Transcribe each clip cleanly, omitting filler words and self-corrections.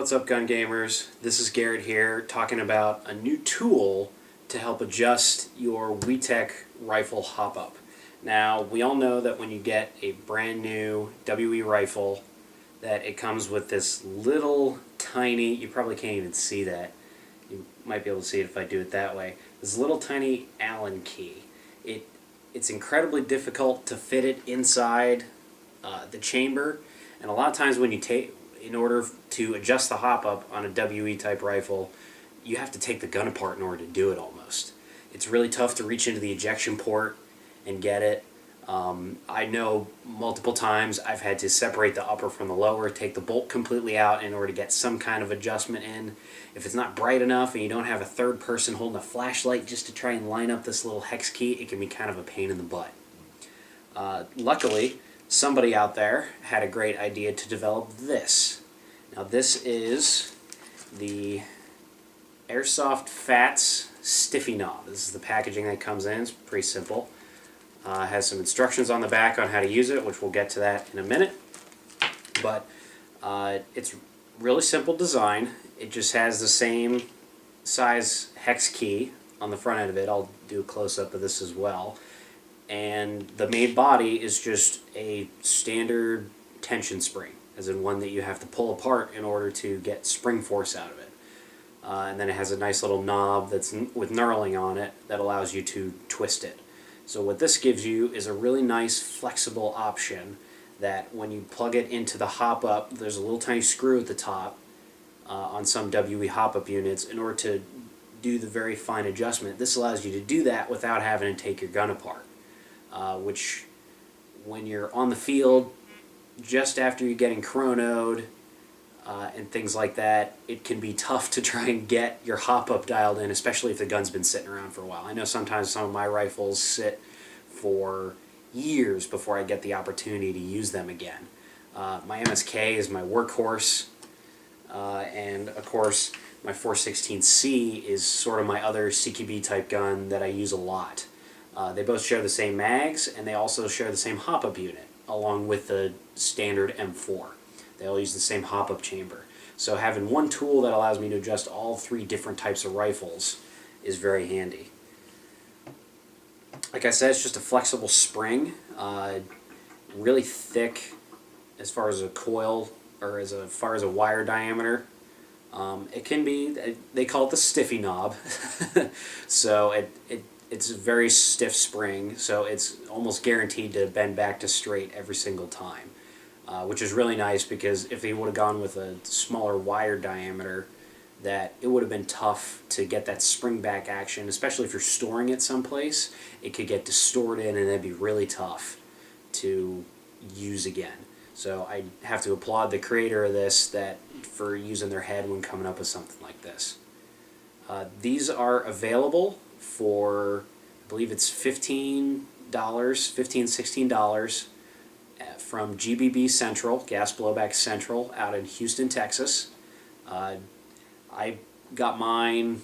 What's up, gun gamers? This is Garrett here talking about a new tool to help adjust your WeTech rifle hop-up. Now, we all know that when you get a brand new WE rifle that it comes with this little tiny, you probably can't even see that. You might be able to see it if I do it that way. This little tiny Allen key. It's incredibly difficult to fit it inside the chamber, and a lot of times when you in order to adjust the hop-up on a WE type rifle, you have to take the gun apart in order to do it almost. It's really tough to reach into the ejection port and get it. I know multiple times I've had to separate the upper from the lower, take the bolt completely out in order to get some kind of adjustment in. If it's not bright enough and you don't have a third person holding a flashlight just to try and line up this little hex key, it can be kind of a pain in the butt. Luckily, somebody out there had a great idea to develop this. Now this is the Airsoft Fats Stiffy Knob. This is the packaging that comes in. It's pretty simple. Has some instructions on the back on how to use it, which we'll get to that in a minute. But it's really simple design. It just has the same size hex key on the front end of it. I'll do a close-up of this as well. And the main body is just a standard tension spring, as in one that you have to pull apart in order to get spring force out of it. And then it has a nice little knob that's with knurling on it that allows you to twist it. So what this gives you is a really nice flexible option that when you plug it into the hop-up, there's a little tiny screw at the top on some WE hop-up units in order to do the very fine adjustment. This allows you to do that without having to take your gun apart. Which, when you're on the field, just after you're getting chronoed and things like that, it can be tough to try and get your hop-up dialed in, especially if the gun's been sitting around for a while. I know sometimes some of my rifles sit for years before I get the opportunity to use them again. My MSK is my workhorse, and of course my 416C is sort of my other CQB type gun that I use a lot. They both share the same mags, and they also share the same hop-up unit, along with the standard M4. They all use the same hop-up chamber. So having one tool that allows me to adjust all three different types of rifles is very handy. Like I said, it's just a flexible spring, really thick as far as a coil, or as far as a wire diameter. It can be, they call it the Stiffy Knob, so it's a very stiff spring, so it's almost guaranteed to bend back to straight every single time, which is really nice, because if they would have gone with a smaller wire diameter, that it would have been tough to get that spring back action, especially if you're storing it someplace. It could get distorted and it'd be really tough to use again. So I have to applaud the creator of this for using their head when coming up with something like this. These are available for, I believe it's $15, $16 from GBB Central, Gas Blowback Central, out in Houston, Texas. I got mine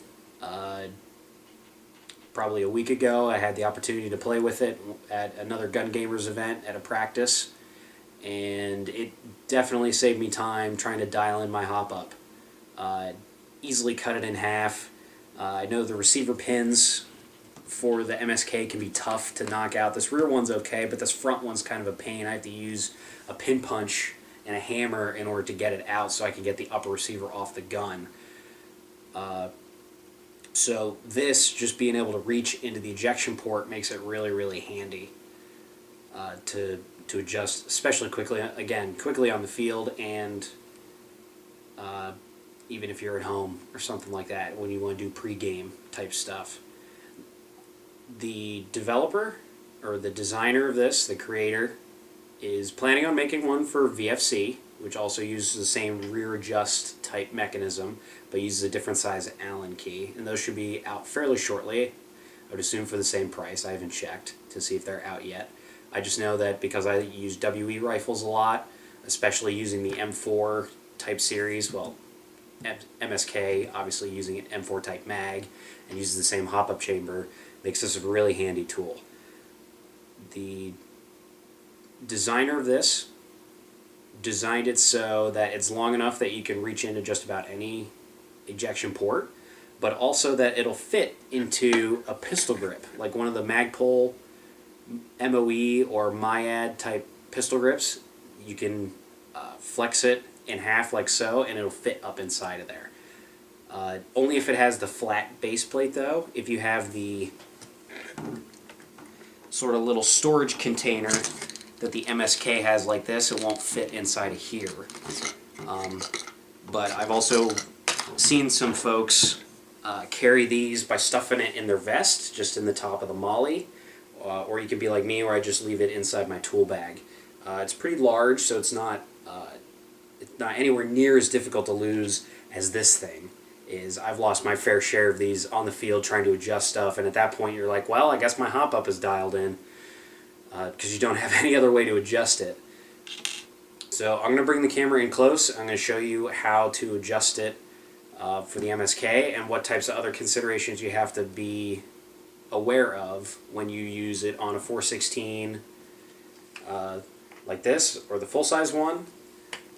probably a week ago. I had the opportunity to play with it at another Gun Gamers event at a practice, and it definitely saved me time trying to dial in my hop-up. Easily cut it in half. I know the receiver pins for the MSK can be tough to knock out. This rear one's okay, but this front one's kind of a pain. I have to use a pin punch and a hammer in order to get it out so I can get the upper receiver off the gun. So this, just being able to reach into the ejection port, makes it really, really handy to adjust, especially quickly on the field, and even if you're at home or something like that when you want to do pre-game type stuff. The developer, or the designer of this, the creator, is planning on making one for VFC, which also uses the same rear adjust type mechanism, but uses a different size Allen key, and those should be out fairly shortly. I would assume for the same price. I haven't checked to see if they're out yet. I just know that because I use WE rifles a lot, especially using the M4 type series, well, MSK obviously using an M4 type mag and uses the same hop-up chamber, makes this a really handy tool. The designer of this designed it so that it's long enough that you can reach into just about any ejection port, but also that it'll fit into a pistol grip, like one of the Magpul MOE or Myad type pistol grips. You can flex it in half like so, and it'll fit up inside of there. Only if it has the flat base plate though. If you have the sort of little storage container that the MSK has like this, it won't fit inside of here. But I've also seen some folks carry these by stuffing it in their vest, just in the top of the molly, or you could be like me where I just leave it inside my tool bag. It's pretty large, so it's not anywhere near as difficult to lose as this thing is. I've lost my fair share of these on the field trying to adjust stuff, and at that point you're like, well, I guess my hop up is dialed in, because you don't have any other way to adjust it. So I'm going to bring the camera in close. I'm going to show you how to adjust it for the MSK and what types of other considerations you have to be aware of when you use it on a 416 like this, or the full-size one,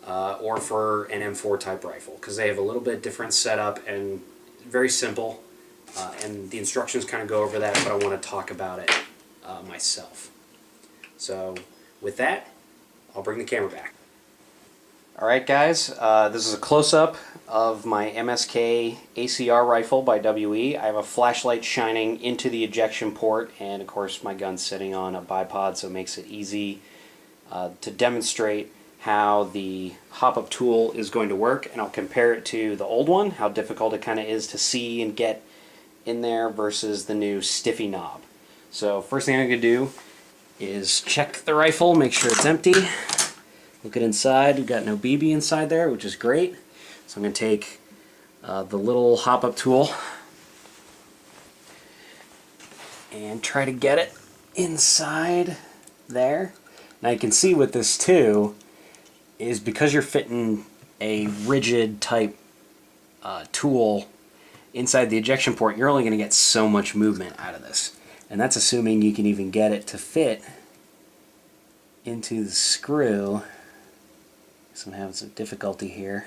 or for an M4 type rifle, because they have a little bit different setup and very simple, and the instructions kind of go over that, but I want to talk about it myself. So with that, I'll bring the camera back. Alright guys, this is a close-up of my MSK ACR rifle by WE. I have a flashlight shining into the ejection port, and of course my gun's sitting on a bipod, so it makes it easy to demonstrate how the hop-up tool is going to work, and I'll compare it to the old one, how difficult it kind of is to see and get in there versus the new Stiffy Knob. So first thing I'm going to do is check the rifle, make sure it's empty. Look at inside, we've got no BB inside there, which is great. So I'm going to take the little hop-up tool and try to get it inside there. Now you can see with this too, is because you're fitting a rigid type tool inside the ejection port, you're only going to get so much movement out of this. And that's assuming you can even get it to fit into the screw. So I'm having some difficulty here.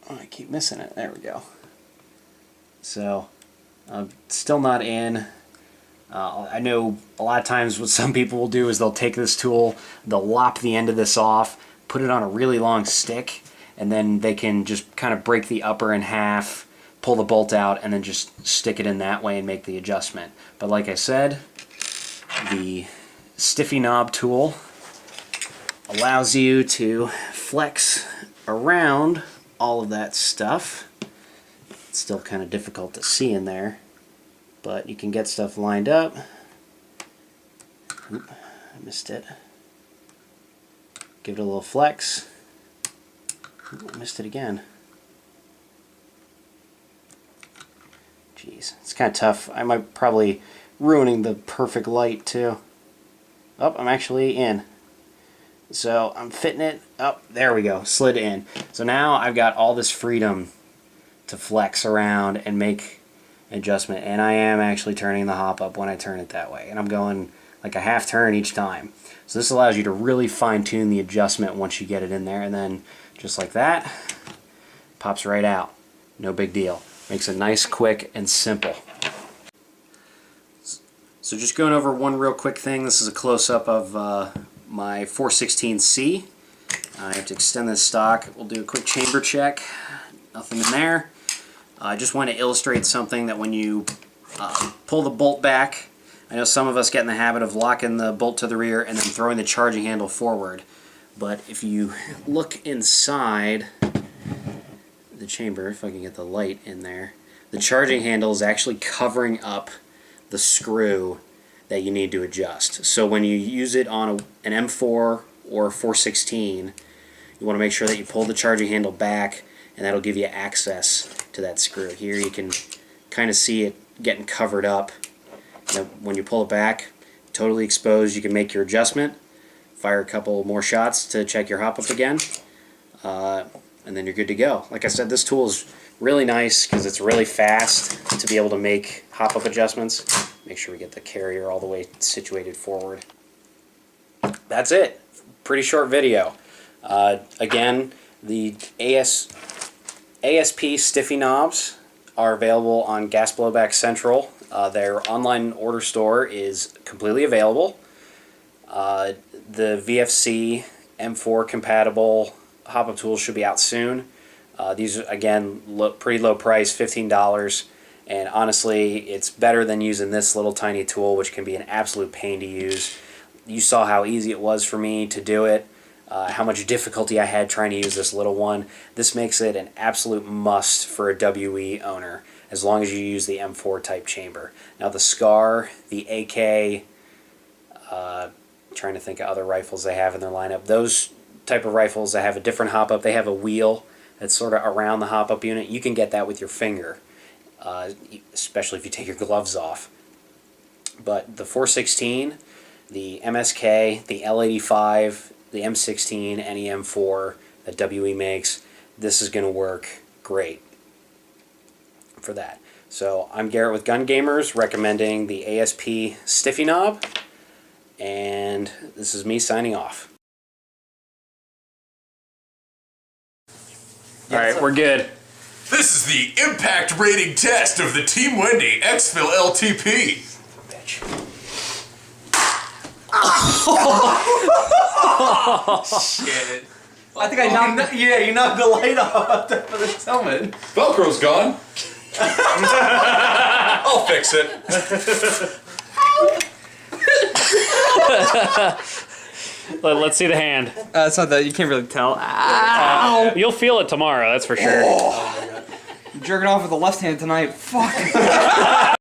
Oh, I keep missing it. There we go. So I'm still not in. I know a lot of times what some people will do is they'll take this tool, they'll lop the end of this off, put it on a really long stick, and then they can just kind of break the upper in half, pull the bolt out, and then just stick it in that way and make the adjustment. But like I said, the Stiffy Knob tool allows you to flex around all of that stuff. It's still kind of difficult to see in there, but you can get stuff lined up. Oop, I missed it. Give it a little flex. Oop, I missed it again. Jeez, it's kind of tough. I might probably ruining the perfect light too. Oh, I'm actually in. So I'm fitting it up. There we go, slid in. So now I've got all this freedom to flex around and make adjustment, and I am actually turning the hop up when I turn it that way, and I'm going like a half turn each time. So this allows you to really fine-tune the adjustment once you get it in there, and then just like that, pops right out. No big deal. Makes it nice, quick, and simple. So just going over one real quick thing. This is a close-up of my 416C. I have to extend this stock. We'll do a quick chamber check. Nothing in there. I just want to illustrate something that when you pull the bolt back, I know some of us get in the habit of locking the bolt to the rear and then throwing the charging handle forward. But if you look inside the chamber, if I can get the light in there, the charging handle is actually covering up the screw that you need to adjust. So when you use it on an M4 or 416, you want to make sure that you pull the charging handle back, and that'll give you access to that screw. Here you can kind of see it getting covered up. Now, when you pull it back, totally exposed, you can make your adjustment, fire a couple more shots to check your hop up again, and then you're good to go. Like I said, this tool is really nice because it's really fast to be able to make hop up adjustments. Make sure we get the carrier all the way situated forward. That's it. pretty short video. Again, the ASP Stiffy Knobs are available on Gas Blowback Central. Their online order store is completely available. The VFC M4 compatible hop-up tools should be out soon. These are, again, pretty low price, $15. And honestly, it's better than using this little tiny tool, which can be an absolute pain to use. You saw how easy it was for me to do it, how much difficulty I had trying to use this little one. This makes it an absolute must for a WE owner, as long as you use the M4 type chamber. Now the SCAR, the AK, trying to think of other rifles they have in their lineup. Those type of rifles that have a different hop-up, they have a wheel that's sort of around the hop-up unit. You can get that with your finger, especially if you take your gloves off. But the 416, the MSK, the L85, the M16, any M4 that WE makes, this is going to work great for that. So I'm Garrett with Gun Gamers, recommending the ASP Stiffy Knob, and this is me signing off. Alright, we're good. This is the impact rating test of the Team Wendy Exfil LTP. Bitch. Shit. I think I knocked. Yeah, you knocked the light off for the helmet. Velcro's gone. I'll fix it. Let's see the hand. It's not that you can't really tell. You'll feel it tomorrow, that's for sure. You're jerking off with the left hand tonight. Fuck.